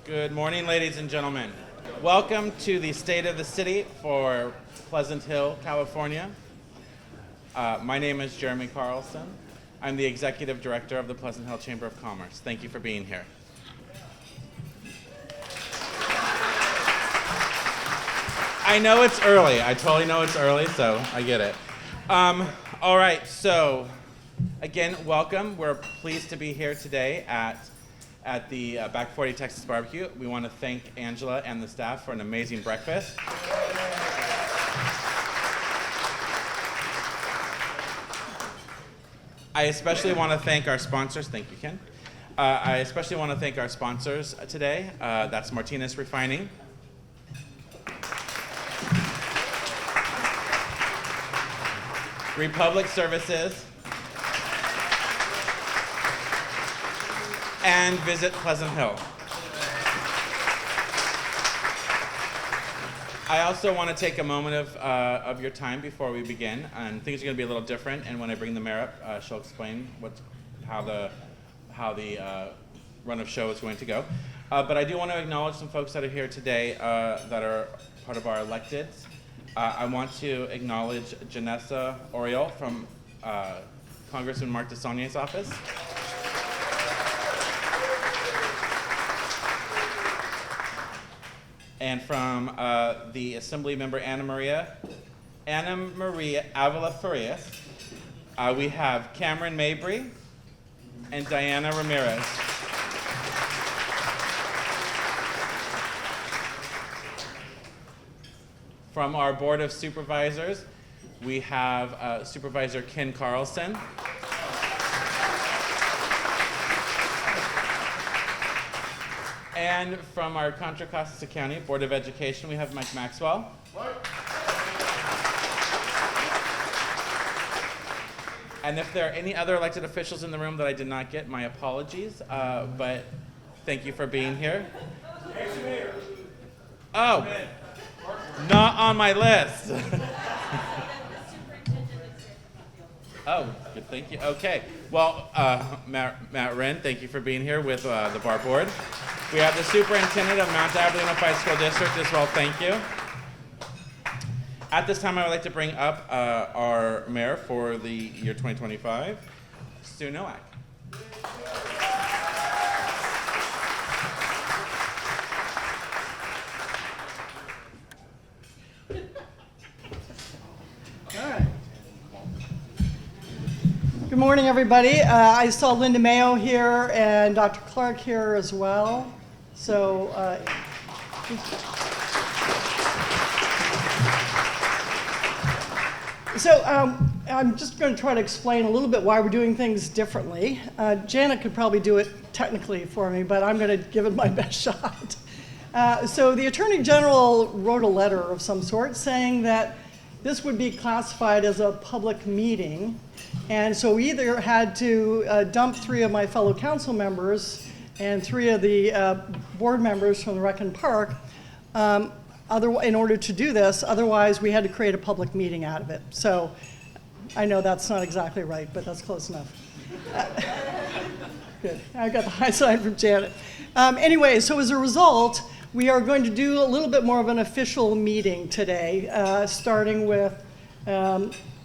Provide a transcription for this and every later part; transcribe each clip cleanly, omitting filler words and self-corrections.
Good morning, ladies and gentlemen. Welcome to the State of the City for Pleasant Hill, California. My name is Jeremy Carlson. I'm the Executive Director of the Pleasant Hill Chamber of Commerce. Thank you for being here. I know it's early. I totally know it's early, so I get it. All right, so again, welcome. We're pleased to be here today at the Back 40 Texas Barbecue. We want to thank Angela and the staff for an amazing breakfast. I especially want to thank our sponsors. Thank you, Ken. I especially want to thank our sponsors today. That's Martinez Refining, Republic Services, and Visit Pleasant Hill. I also want to take a moment of your time before we begin, and things are going to be a little different. And when I bring the mayor up, she'll explain how the run of show is going to go. But I do want to acknowledge some folks that are here today that are part of our electeds. I want to acknowledge Janessa Oriol from Congressman Mark DeSaulnier's office. And from the Assembly member Ana Maria Avila Farias, we have Cameron Mabry and Diana Ramirez. From our Board of Supervisors, we have Supervisor Ken Carlson. And from our Contra Costa County Board of Education, we have Mike Maxwell. What? And if there are any other elected officials in the room that I did not get, my apologies, but thank you for being here. Oh, not on my list. Oh, good, thank you. Okay, well, Matt Wren, thank you for being here with the bar board. We have the superintendent of Mount Diablo Unified School District as well, thank you. At this time, I would like to bring up our mayor for the year 2025, Stu Nowak. Good morning, everybody. I saw Linda Mayo here and Dr. Clark here as well. So, I'm just going to try to explain a little bit why we're doing things differently. Janet could probably do it technically for me, but I'm going to give it my best shot. So the Attorney General wrote a letter of some sort saying that this would be classified as a public meeting. And so we either had to dump 3 of my fellow council members and 3 of the board members from the Rec and Park in order to do this. Otherwise, we had to create a public meeting out of it. So I know that's not exactly right, but that's close enough. Good. I got the high sign from Janet. Anyway, so as a result, we are going to do a little bit more of an official meeting today, starting with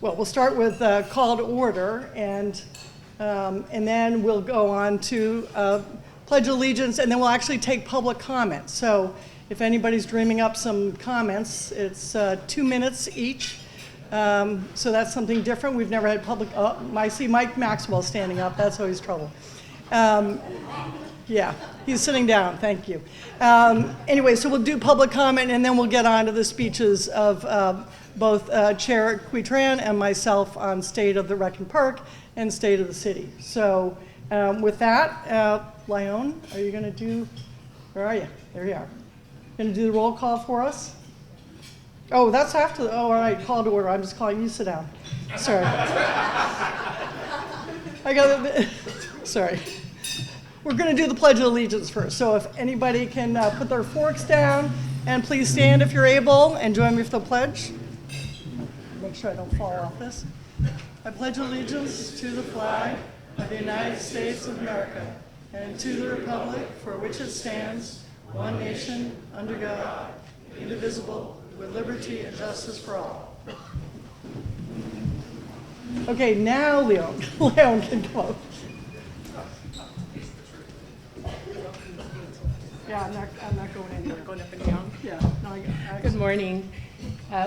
we'll start with call to order, and then we'll go on to Pledge of Allegiance, and then we'll actually take public comments. So if anybody's dreaming up some comments, it's 2 minutes each. So that's something different. We've never had public, I see Mike Maxwell standing up. That's always trouble. Yeah, he's sitting down, thank you. Anyway, so we'll do public comment, and then we'll get on to the speeches of both Chair Quitran and myself on State of the Rec and Park and State of the City. So with that, Lyon, are you gonna do, where are you? There you are. Gonna do the roll call for us? Oh, that's after, all right, call to order. I'm just calling you, sit down. Sorry. Sorry. We're gonna do the Pledge of Allegiance first. So if anybody can put their forks down, and please stand if you're able, and join me for the pledge. Make sure I don't fall off this. I pledge allegiance to the flag of the United States of America and to the republic for which it stands, one nation, under God, indivisible, with liberty and justice for all. Okay, now Leon can come up. Yeah, I'm not going anywhere. Going up and down. Yeah, no, Good morning.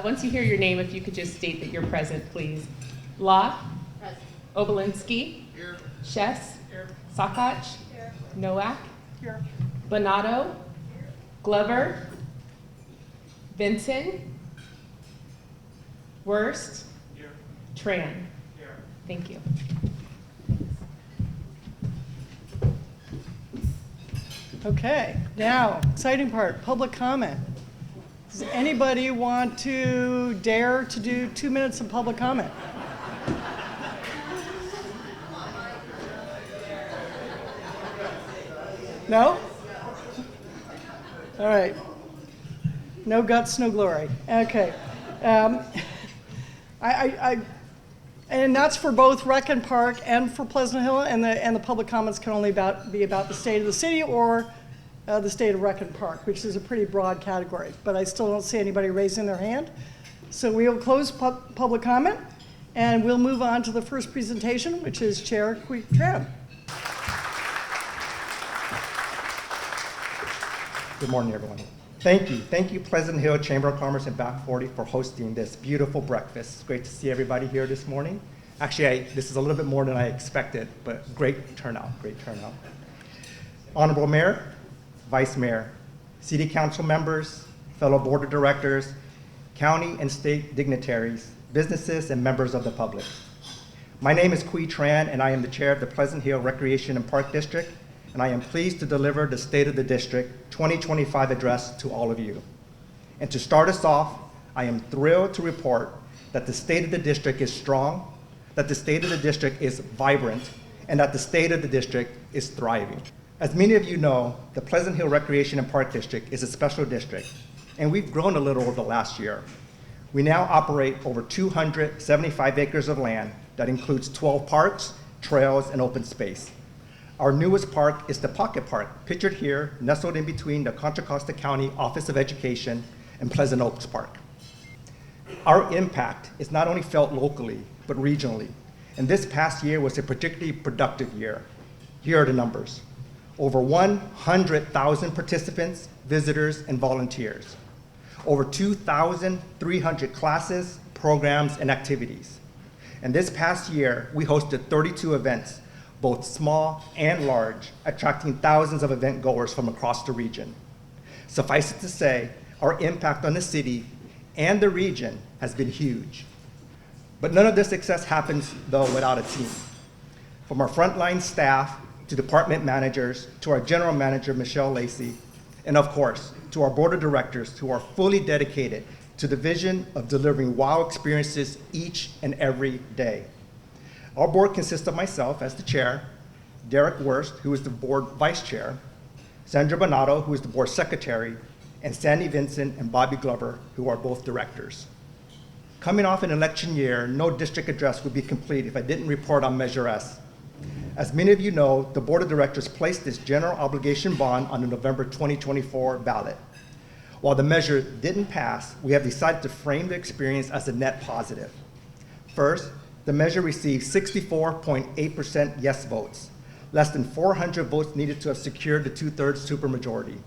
Once you hear your name, if you could just state that you're present, please. La. Present. Obolinski. Here. Shess. Here. Sakach. Here. Nowak. Here. Bonato. Here. Glover. Vinson. Worst. Here. Tran. Here. Thank you. Okay, now, exciting part, public comment. Does anybody want to dare to do 2 minutes of public comment? No? All right. No guts, no glory. Okay. And that's for both Rec and Park and for Pleasant Hill, and the public comments can only be about the state of the city or the state of Rec and Park, which is a pretty broad category. But I still don't see anybody raising their hand. So we will close public comment, and we'll move on to the first presentation, which is Chair Qui Tran. Good morning, everyone. Thank you. Thank you, Pleasant Hill Chamber of Commerce and Back 40 for hosting this beautiful breakfast. It's great to see everybody here this morning. Actually, this is a little bit more than I expected, but great turnout, great turnout. Honorable Mayor, Vice Mayor, City Council members, fellow Board of Directors, county and state dignitaries, businesses, and members of the public. My name is Qui Tran, and I am the Chair of the Pleasant Hill Recreation and Park District, and I am pleased to deliver the State of the District 2025 address to all of you. And to start us off, I am thrilled to report that the State of the District is strong, that the State of the District is vibrant, and that the State of the District is thriving. As many of you know, the Pleasant Hill Recreation and Park District is a special district, and we've grown a little over the last year. We now operate over 275 acres of land that includes 12 parks, trails, and open space. Our newest park is the Pocket Park, pictured here, nestled in between the Contra Costa County Office of Education and Pleasant Oaks Park. Our impact is not only felt locally, but regionally. And this past year was a particularly productive year. Here are the numbers. Over 100,000 participants, visitors, and volunteers. Over 2,300 classes, programs, and activities. And this past year, we hosted 32 events, both small and large, attracting thousands of event goers from across the region. Suffice it to say, our impact on the city and the region has been huge. But none of this success happens, though, without a team. From our frontline staff, to department managers, to our general manager, Michelle Lacey, and of course, to our board of directors who are fully dedicated to the vision of delivering wow experiences each and every day. Our board consists of myself as the chair, Derek Worst, who is the board vice chair, Sandra Bonato, who is the board secretary, and Sandy Vinson and Bobby Glover, who are both directors. Coming off an election year, no district address would be complete if I didn't report on Measure S. As many of you know, the board of directors placed this general obligation bond on the November 2024 ballot. While the measure didn't pass, we have decided to frame the experience as a net positive. First, the measure received 64.8% yes votes, less than 400 votes needed to have secured the 2/3 supermajority.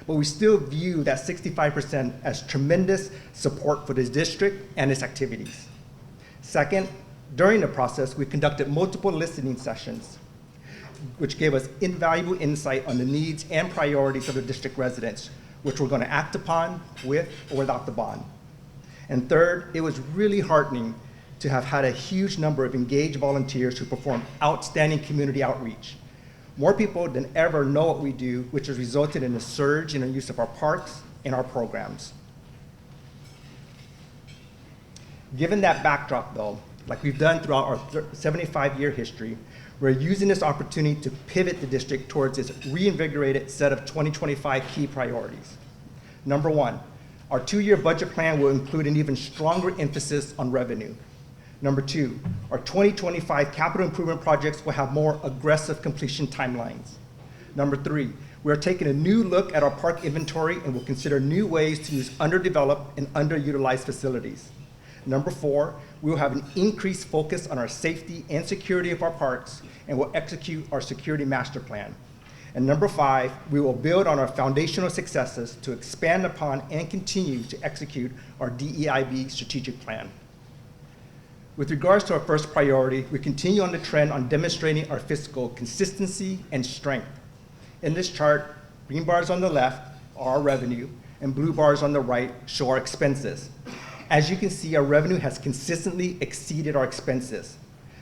But we still view that 65% as tremendous support for this district and its activities. Second, during the process, we conducted multiple listening sessions, which gave us invaluable insight on the needs and priorities of the district residents, which we're going to act upon with or without the bond. And third, it was really heartening to have had a huge number of engaged volunteers who perform outstanding community outreach. More people than ever know what we do, which has resulted in a surge in the use of our parks and our programs. Given that backdrop, though, like we've done throughout our 75-year history, we're using this opportunity to pivot the district towards its reinvigorated set of 2025 key priorities. Number one, our 2-year budget plan will include an even stronger emphasis on revenue. Number two, our 2025 capital improvement projects will have more aggressive completion timelines. Number three, We are taking a new look at our park inventory and will consider new ways to use underdeveloped and underutilized facilities. Number 4, we will have an increased focus on our safety and security of our parks and will execute our security master plan. And number 5, we will build on our foundational successes to expand upon and continue to execute our DEIB strategic plan. With regards to our first priority, we continue on the trend on demonstrating our fiscal consistency and strength. In this chart, green bars on the left are our revenue, and blue bars on the right show our expenses. As you can see, our revenue has consistently exceeded our expenses.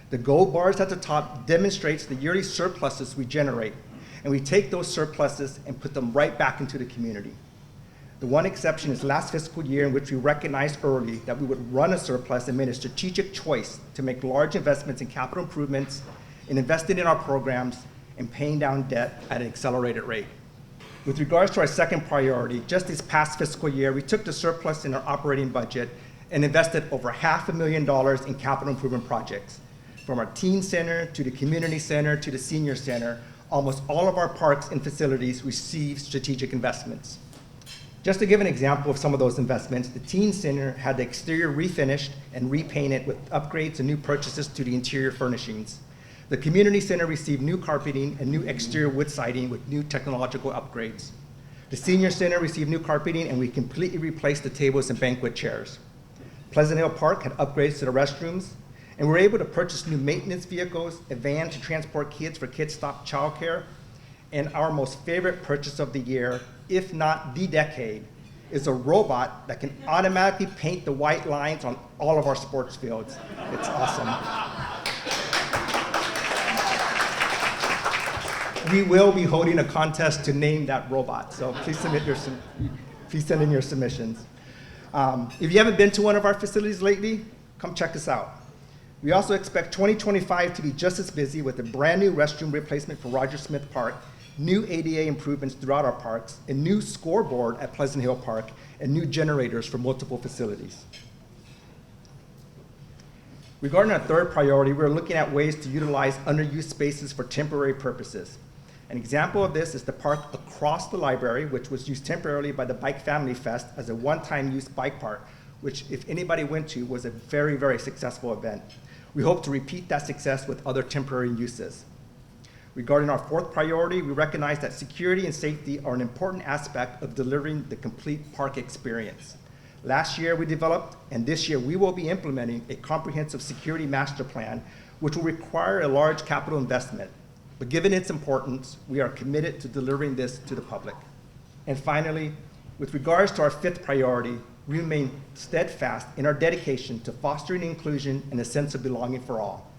The gold bars at the top demonstrates the yearly surpluses we generate, and we take those surpluses and put them right back into the community. The one exception is last fiscal year, in which we recognized early that we would run a surplus and made a strategic choice to make large investments in capital improvements, in investing in our programs, and paying down debt at an accelerated rate. With regards to our second priority, just this past fiscal year, we took the surplus in our operating budget and invested over $500,000 in capital improvement projects. From our teen center to the community center to the senior center, almost all of our parks and facilities receive strategic investments. Just to give an example of some of those investments, the teen center had the exterior refinished and repainted with upgrades and new purchases to the interior furnishings. The community center received new carpeting and new exterior wood siding with new technological upgrades. The senior center received new carpeting, and we completely replaced the tables and banquet chairs. Pleasant Hill Park had upgrades to the restrooms, and we were able to purchase new maintenance vehicles, a van to transport kids for Kids Stop childcare, and our most favorite purchase of the year, if not the decade, is a robot that can automatically paint the white lines on all of our sports fields. It's awesome. We will be holding a contest to name that robot, so please send in your submissions. If you haven't been to one of our facilities lately, come check us out. We also expect 2025 to be just as busy with a brand new restroom replacement for Roger Smith Park, new ADA improvements throughout our parks, a new scoreboard at Pleasant Hill Park, and new generators for multiple facilities. Regarding our third priority, we're looking at ways to utilize underused spaces for temporary purposes. An example of this is the park across the library, which was used temporarily by the Bike Family Fest as a one-time use bike park, which, if anybody went to, was a very, very successful event. We hope to repeat that success with other temporary uses. Regarding our fourth priority, we recognize that security and safety are an important aspect of delivering the complete park experience. Last year we developed, and this year we will be implementing a comprehensive security master plan, which will require a large capital investment. But given its importance, we are committed to delivering this to the public. And finally, with regards to our fifth priority, we remain steadfast in our dedication to fostering inclusion and a sense of belonging for all,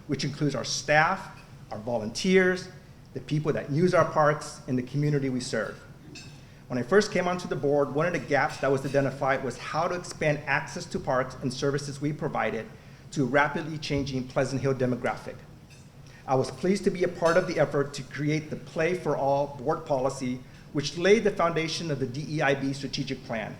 which includes our staff, our volunteers, the people that use our parks, and the community we serve. When I first came onto the board, one of the gaps that was identified was how to expand access to parks and services we provided to a rapidly changing Pleasant Hill demographic. I was pleased to be a part of the effort to create the Play for All board policy, which laid the foundation of the DEIB strategic plan.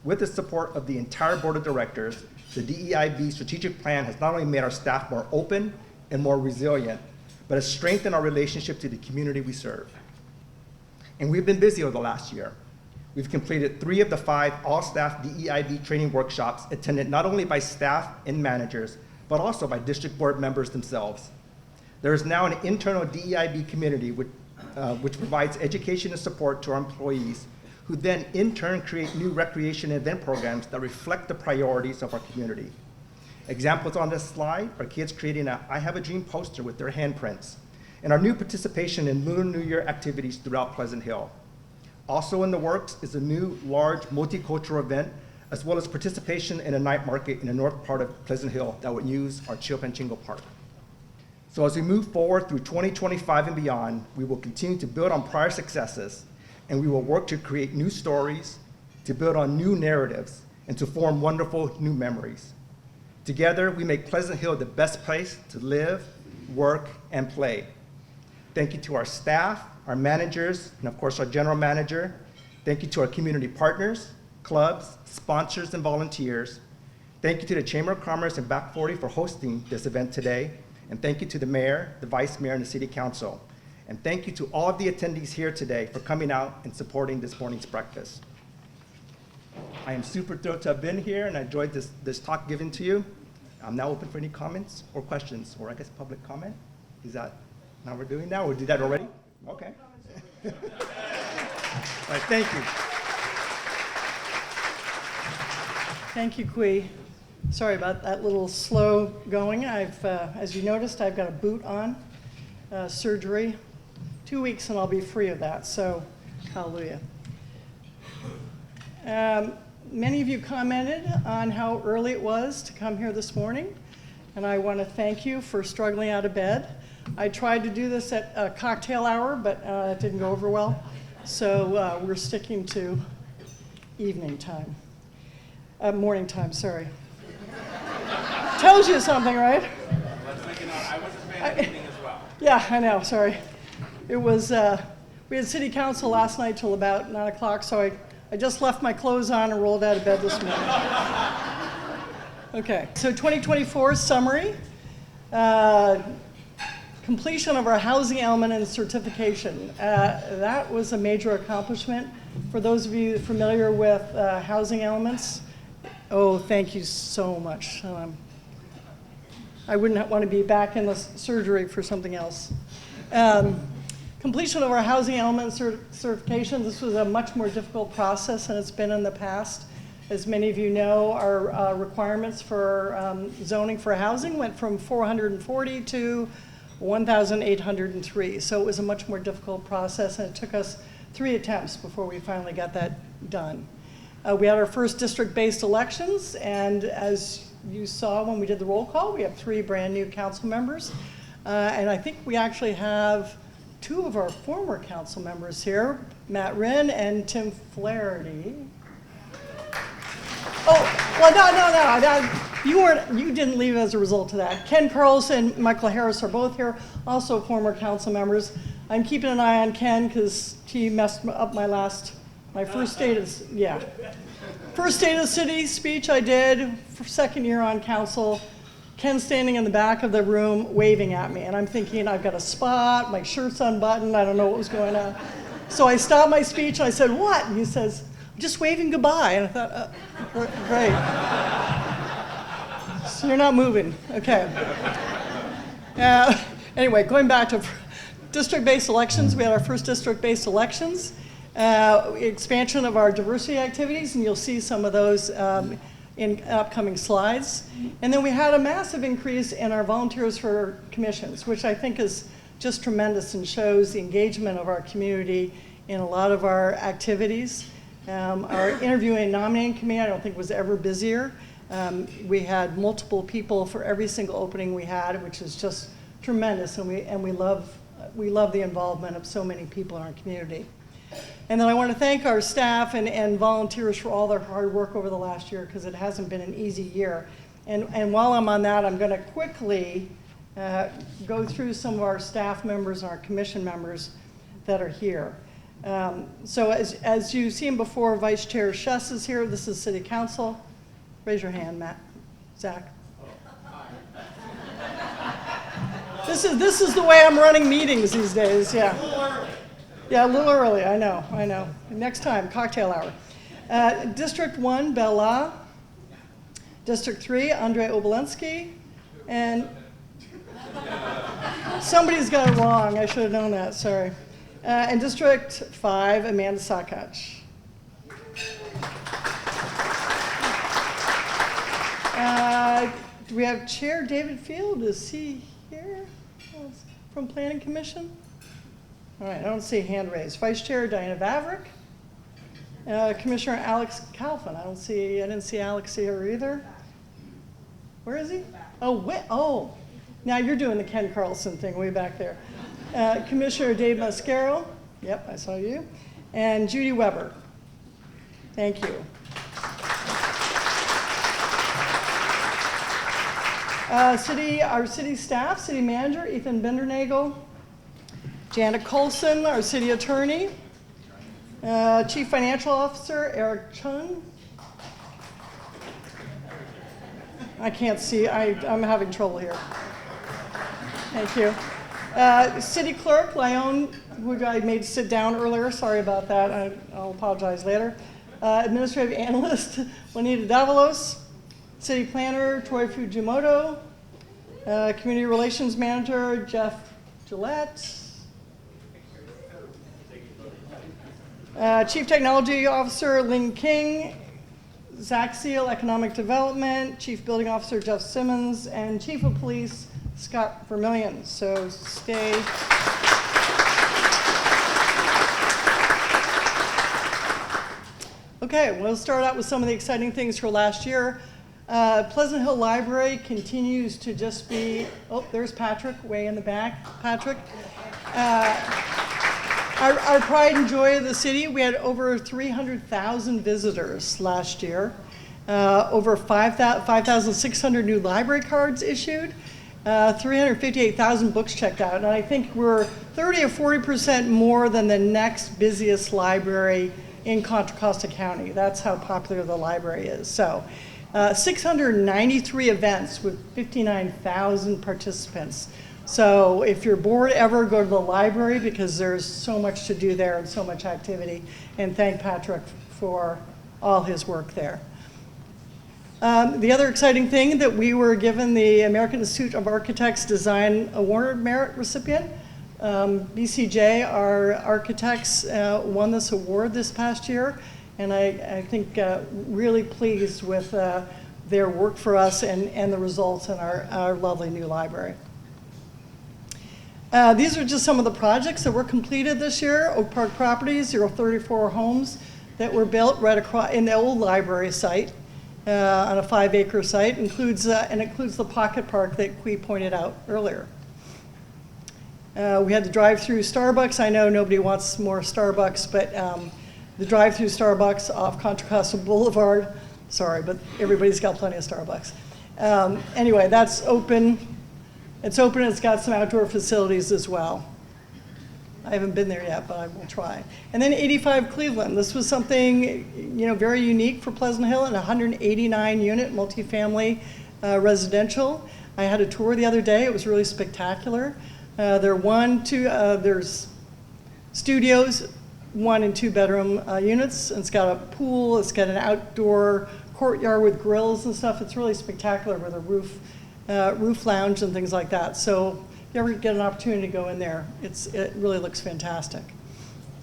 With the support of the entire board of directors, the DEIB strategic plan has not only made our staff more open and more resilient, but has strengthened our relationship to the community we serve. And we've been busy over the last year. We've completed 3 of the 5 all-staff DEIB training workshops attended not only by staff and managers, but also by district board members themselves. There is now an internal DEIB community which provides education and support to our employees, who then in turn create new recreation and event programs that reflect the priorities of our community. Examples on this slide are kids creating a I Have a Dream poster with their handprints, and our new participation in Lunar New Year activities throughout Pleasant Hill. Also in the works is a new large multicultural event, as well as participation in a night market in the north part of Pleasant Hill that would use our Chilpancingo Park. So as we move forward through 2025 and beyond, we will continue to build on prior successes, and we will work to create new stories, to build on new narratives, and to form wonderful new memories. Together, we make Pleasant Hill the best place to live, work, and play. Thank you to our staff, our managers, and of course our general manager. Thank you to our community partners, clubs, sponsors, and volunteers. Thank you to the Chamber of Commerce and Back 40 for hosting this event today. And thank you to the mayor, the vice mayor, and the city council. And thank you to all of the attendees here today for coming out and supporting this morning's breakfast. I am super thrilled to have been here and I enjoyed this talk given to you. I'm now open for any comments or questions, or I guess public comment. Is that now we're doing now, or did that already? Okay. All right, thank you. Thank you, Kui. Sorry about that little slow going. As you noticed, I've got a boot on, surgery. 2 weeks and I'll be free of that, so hallelujah. Many of you commented on how early it was to come here this morning, and I want to thank you for struggling out of bed. I tried to do this at a cocktail hour, but it didn't go over well, so we're sticking to evening time. Morning time, sorry. Tells you something, right? Let's make a note. I was a fan of evening as well. Yeah, I know, sorry. It was, we had city council last night till about 9 o'clock, so I just left my clothes on and rolled out of bed this morning. Okay, so 2024 summary. Completion of our housing element and certification. That was a major accomplishment. For those of you familiar with housing elements, oh, thank you so much. I wouldn't want to be back in the surgery for something else. Completion of our housing element certification. This was a much more difficult process than it's been in the past. As many of you know, our requirements for zoning for housing went from 440 to 1,803. So it was a much more difficult process, and it took us 3 attempts before we finally got that done. We had our first district-based elections, and as you saw when we did the roll call, we have 3 brand new council members. And I think we actually have 2 of our former council members here, Matt Rinn and Tim Flaherty. Oh, well, no, you didn't leave as a result of that. Ken Carlson and Michael Harris are both here, also former council members. I'm keeping an eye on Ken because he messed up my first state of the city speech I did for 2nd year on council. Ken standing in the back of the room waving at me, and I'm thinking I've got a spot, my shirt's unbuttoned, I don't know what was going on. So I stopped my speech and I said, "What?" And he says, "I'm just waving goodbye." And I thought, great. So you're not moving, okay. Anyway, going back to district-based elections, we had our first district-based elections, expansion of our diversity activities, and you'll see some of those in upcoming slides. And then we had a massive increase in our volunteers for commissions, which I think is just tremendous and shows the engagement of our community in a lot of our activities. Our interviewing and nominating committee I don't think was ever busier. We had multiple people for every single opening we had, which is just tremendous, and we love the involvement of so many people in our community. And then I want to thank our staff and volunteers for all their hard work over the last year, because it hasn't been an easy year. And while I'm on that, I'm going to quickly go through some of our staff members and our commission members that are here. So as you've seen before, Vice Chair Shess is here. This is City Council. Raise your hand, Matt. Zach. This is the way I'm running meetings these days, yeah. Yeah, a little early, I know. Next time, cocktail hour. District 1, Bella. District 3, Andrei Obolensky. And somebody's got it wrong, I should have known that, sorry. And District 5, Amanda Sakach. Do we have Chair David Field? Is he here from Planning Commission? All right, I don't see a hand raised. Vice Chair Diana Vavrick. Commissioner Alex Calvin. I didn't see Alex here either. Where is he? Oh, now you're doing the Ken Carlson thing way back there. Commissioner Dave Mascaro. Yep, I saw you. And Judy Weber. Thank you. Our city staff, city manager, Ethan Bindernagel. Janet Colson, our city attorney. Chief Financial Officer, Eric Chung. I can't see, I'm having trouble here. Thank you. City Clerk, Lyon, who I made sit down earlier, sorry about that, I'll apologize later. Administrative Analyst, Juanita Davalos. City Planner, Troy Fujimoto. Community Relations Manager, Jeff Gillette. Chief Technology Officer, Lynn King. Zach Seal, Economic Development. Chief Building Officer, Jeff Simmons. And Chief of Police, Scott Vermillion. So stay. Okay, we'll start out with some of the exciting things for last year. Pleasant Hill Library continues to just be, oh, there's Patrick, way in the back. Patrick. Our pride and joy of the city, we had over 300,000 visitors last year, over 5,600 new library cards issued, 358,000 books checked out, and I think we're 30 or 40% more than the next busiest library in Contra Costa County. That's how popular the library is. So 693 events with 59,000 participants. So if you're bored ever, go to the library because there's so much to do there and so much activity. And thank Patrick for all his work there. The other exciting thing that we were given the American Institute of Architects Design Award Merit recipient. BCJ, our architects, won this award this past year. And I think really pleased with their work for us and the results in our lovely new library. These are just some of the projects that were completed this year. Oak Park Properties, 34 homes that were built right across in the old library site on a 5-acre site. Includes the Pocket Park that we pointed out earlier. We had the drive-through Starbucks. I know nobody wants more Starbucks, but the drive-through Starbucks off Contra Costa Boulevard. Sorry, but everybody's got plenty of Starbucks. Anyway, that's open. It's open and it's got some outdoor facilities as well. I haven't been there yet, but I will try. And then 85 Cleveland. This was something very unique for Pleasant Hill, an 189-unit multifamily residential. I had a tour the other day. It was really spectacular. There's studios, 1 and 2 bedroom units. And it's got a pool. It's got an outdoor courtyard with grills and stuff. It's really spectacular with a roof lounge and things like that. So if you ever get an opportunity to go in there, it really looks fantastic.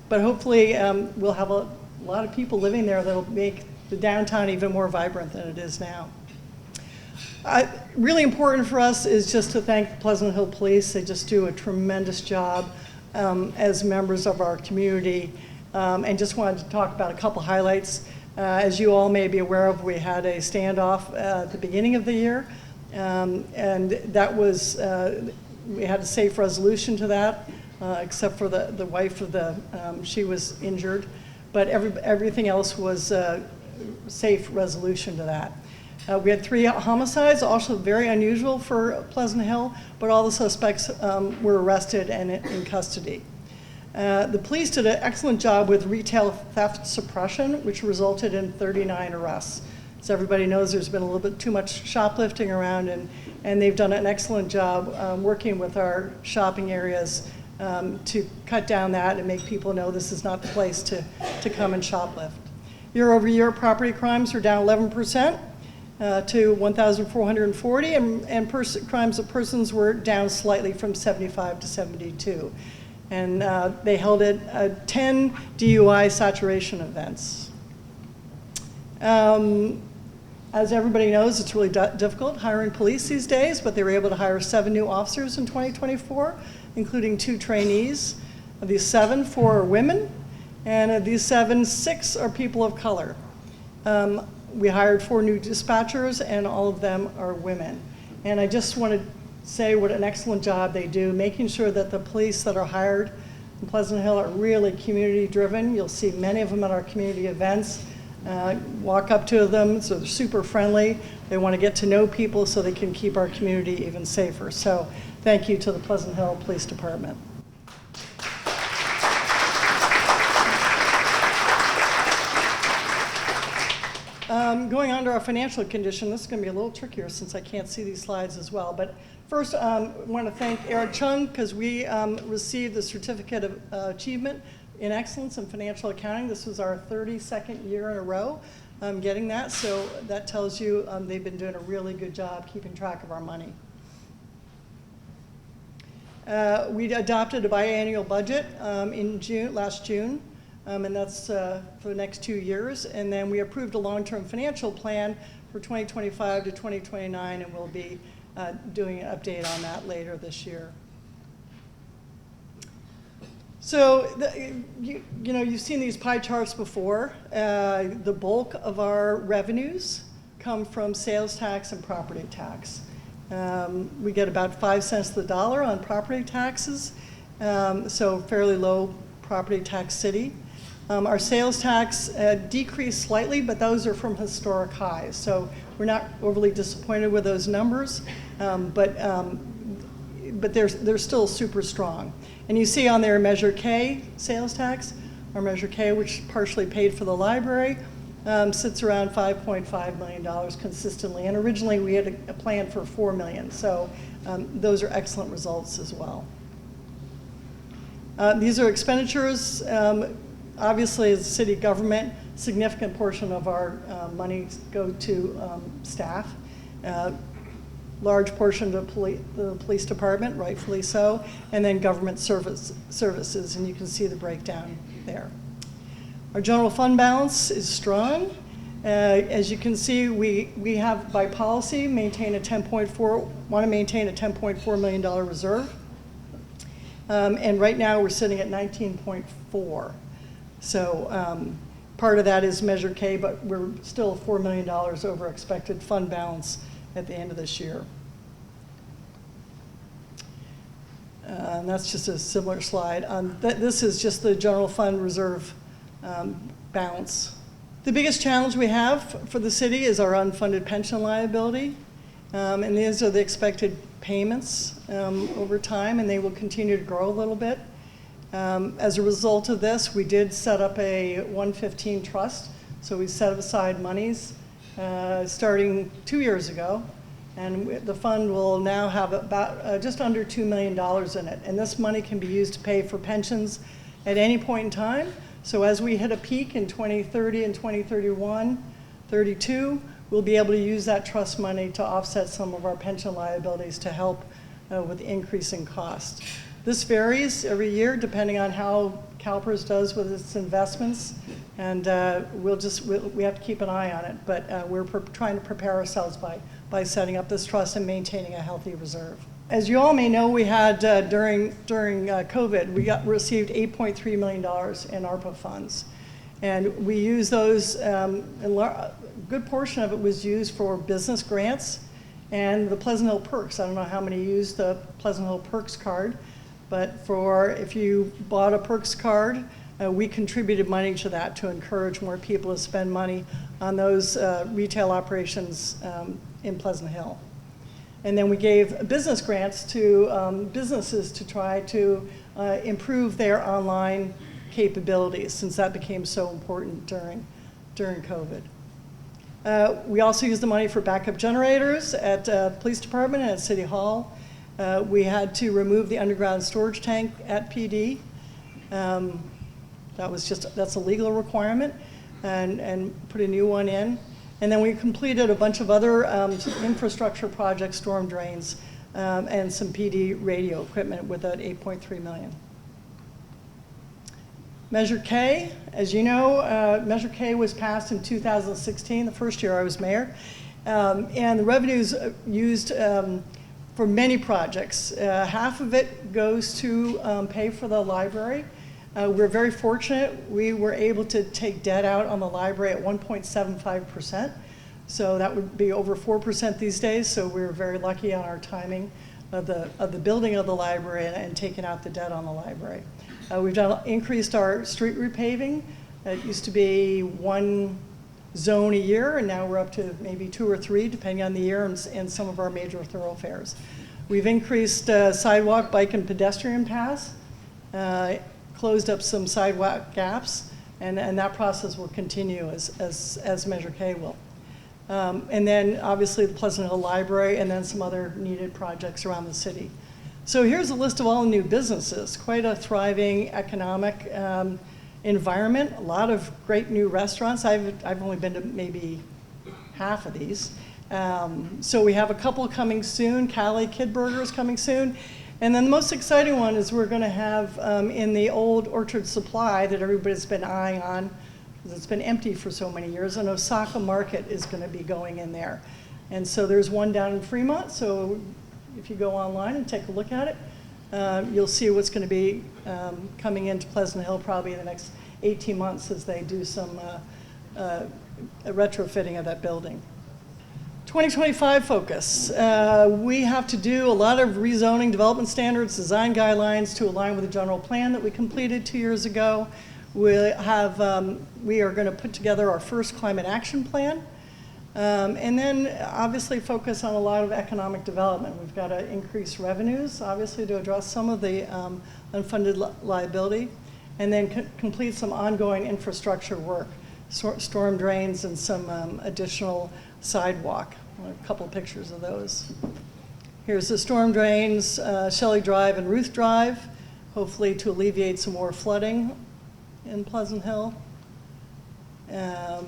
But hopefully we'll have a lot of people living there that'll make the downtown even more vibrant than it is now. Really important for us is just to thank the Pleasant Hill Police. They just do a tremendous job as members of our community. And just wanted to talk about a couple highlights. As you all may be aware of, we had a standoff at the beginning of the year. And that was, we had a safe resolution to that, except for the wife of she was injured. But everything else was a safe resolution to that. We had 3 homicides, also very unusual for Pleasant Hill, but all the suspects were arrested and in custody. The police did an excellent job with retail theft suppression, which resulted in 39 arrests. So everybody knows there's been a little bit too much shoplifting around, and they've done an excellent job working with our shopping areas to cut down that and make people know this is not the place to come and shoplift. Year over year, property crimes are down 11%. To 1,440, and crimes of persons were down slightly from 75 to 72. And they held 10 DUI saturation events. As everybody knows, it's really difficult hiring police these days, but they were able to hire 7 new officers in 2024, including 2 trainees. Of these 7, 4 are women, and of these 7, 6 are people of color. We hired 4 new dispatchers, and all of them are women. And I just want to say what an excellent job they do, making sure that the police that are hired in Pleasant Hill are really community-driven. You'll see many of them at our community events. Walk up to them, so they're super friendly. They want to get to know people so they can keep our community even safer. So thank you to the Pleasant Hill Police Department. Going on to our financial condition, this is going to be a little trickier since I can't see these slides as well. But first, I want to thank Eric Chung because we received the Certificate of Achievement in Excellence in Financial Accounting. This was our 32nd year in a row getting that. So that tells you they've been doing a really good job keeping track of our money. We adopted a biannual budget in last June. And that's for the next 2 years. And then we approved a long-term financial plan for 2025 to 2029, and we'll be doing an update on that later this year. So, you've seen these pie charts before. The bulk of our revenues come from sales tax and property tax. We get about 5 cents to the dollar on property taxes, so fairly low property tax city. Our sales tax decreased slightly, but those are from historic highs. So we're not overly disappointed with those numbers, but they're still super strong. And you see on there Measure K sales tax, or Measure K, which partially paid for the library, sits around $5.5 million consistently. And originally we had a plan for $4 million. So those are excellent results as well. These are expenditures. Obviously, as a city government, significant portion of our money go to staff. Large portion to the police department, rightfully so, and then government services, and you can see the breakdown there. Our general fund balance is strong. As you can see, we have, by policy, want to maintain a $10.4 million reserve. And right now, we're sitting at 19.4. So part of that is Measure K, but we're still $4 million over expected fund balance at the end of this year. And that's just a similar slide. This is just the general fund reserve balance. The biggest challenge we have for the city is our unfunded pension liability. And these are the expected payments over time, and they will continue to grow a little bit. As a result of this, we did set up a 115 trust. So we set aside monies starting 2 years ago. And the fund will now have about just under $2 million in it. And this money can be used to pay for pensions at any point in time. So as we hit a peak in 2030 and 2031, 32, we'll be able to use that trust money to offset some of our pension liabilities to help with the increasing cost. This varies every year depending on how CalPERS does with its investments, and we have to keep an eye on it, but we're trying to prepare ourselves by setting up this trust and maintaining a healthy reserve. As you all may know, we had during COVID, we received $8.3 million in ARPA funds, and we used those. A good portion of it was used for business grants and the Pleasant Hill Perks. I don't know how many used the Pleasant Hill Perks card. But if you bought a Perks card, we contributed money to that to encourage more people to spend money on those retail operations in Pleasant Hill. And then we gave business grants to businesses to try to improve their online capabilities, since that became so important during COVID. We also used the money for backup generators at the police department and at City Hall. We had to remove the underground storage tank at PD. That's a legal requirement, and put a new one in. And then we completed a bunch of other infrastructure projects, storm drains, and some PD radio equipment with that $8.3 million. Measure K, as you know, Measure K was passed in 2016, the first year I was mayor. And the revenues used for many projects. Half of it goes to pay for the library. We're very fortunate. We were able to take debt out on the library at 1.75%. So that would be over 4% these days. So we were very lucky on our timing of the building of the library and taking out the debt on the library. We've increased our street repaving. It used to be one zone a year, and now we're up to maybe 2 or 3, depending on the year, and some of our major thoroughfares. We've increased sidewalk, bike, and pedestrian paths, closed up some sidewalk gaps, And that process will continue as Measure K will. And then obviously the Pleasant Hill Library, and then some other needed projects around the city. So here's a list of all the new businesses. Quite a thriving economic environment. A lot of great new restaurants. I've only been to maybe half of these. So we have a couple coming soon. Cali Kid Burger is coming soon. And then the most exciting one is we're going to have in the old Orchard Supply that everybody's been eyeing on, because it's been empty for so many years, an Osaka Market is going to be going in there. And so there's one down in Fremont, so if you go online and take a look at it, you'll see what's going to be coming into Pleasant Hill probably in the next 18 months as they do some retrofitting of that building. 2025 focus. We have to do a lot of rezoning development standards, design guidelines to align with the general plan that we completed 2 years ago. We are going to put together our first climate action plan. And then obviously focus on a lot of economic development. We've got to increase revenues, obviously, to address some of the unfunded liability, and then complete some ongoing infrastructure work, storm drains and some additional sidewalk. A couple of pictures of those. Here's the storm drains, Shelley Drive and Ruth Drive, hopefully to alleviate some more flooding in Pleasant Hill.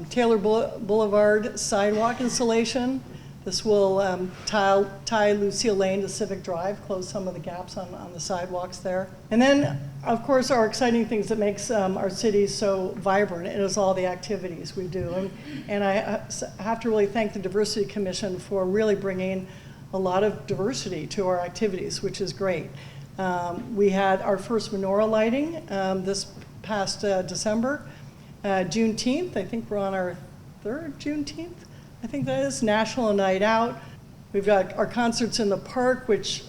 Taylor Boulevard sidewalk installation. This will tie Lucille Lane to Civic Drive, close some of the gaps on the sidewalks there. And then, of course, our exciting things that makes our city so vibrant is all the activities we do. And I have to really thank the Diversity Commission for really bringing a lot of diversity to our activities, which is great. We had our first menorah lighting this past December. Juneteenth, I think we're on our third Juneteenth. I think that is National Night Out. We've got our concerts in the park, which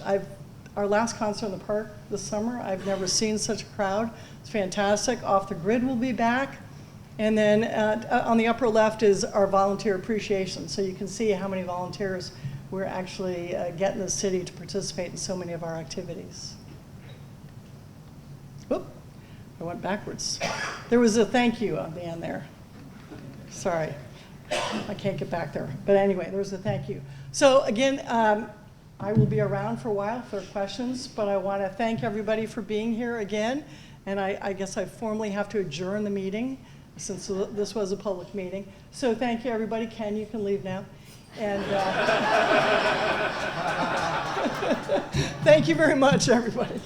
our last concert in the park this summer, I've never seen such a crowd. It's fantastic. Off the Grid will be back. And then on the upper left is our volunteer appreciation. So you can see how many volunteers we're actually getting the city to participate in so many of our activities. Whoop. I went backwards. There was a thank you on the end there. Sorry, I can't get back there. But anyway, there was a thank you. So again, I will be around for a while for questions, but I want to thank everybody for being here again. And I guess I formally have to adjourn the meeting since this was a public meeting. So thank you, everybody. Ken, you can leave now. And thank you very much, everybody.